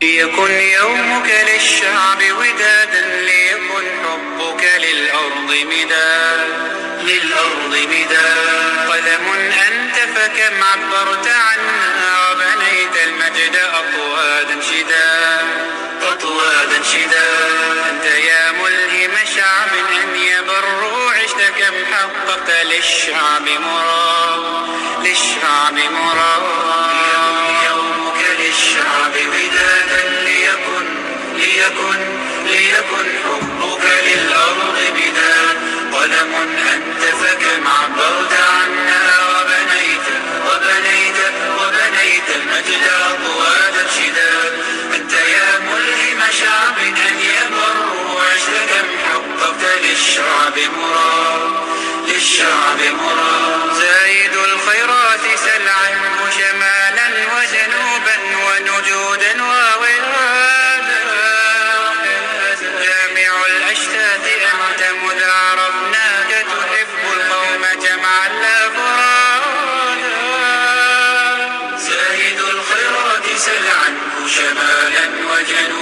ليكن يومك للشعب ودادا، ليكن حبك للأرض مداد. قلم أنت فكم عبرت عنا، وبنيت المجد أطوادا شداد. أنت يا ملهم شعب أن يبروا، عشت كم حققت للشعب مراد. يومك للشعب ودادا، ليكن حبك للأرض مداد. قلم أنت فكم عبرت عنا، وبنيت المجد أطوادا شداد. أنت يا ملهم شعب أن يبروا، عشت كم حققت للشعب مراد. زايد الخيرات سل عنه شمالا وجنوبا، ونجودا وولادا. جامع الأشتات أنت مذ عرفناك، تحب القوم جمعا لا فرادا. زايد الخيرات سل عنه شمالا وجنوبا،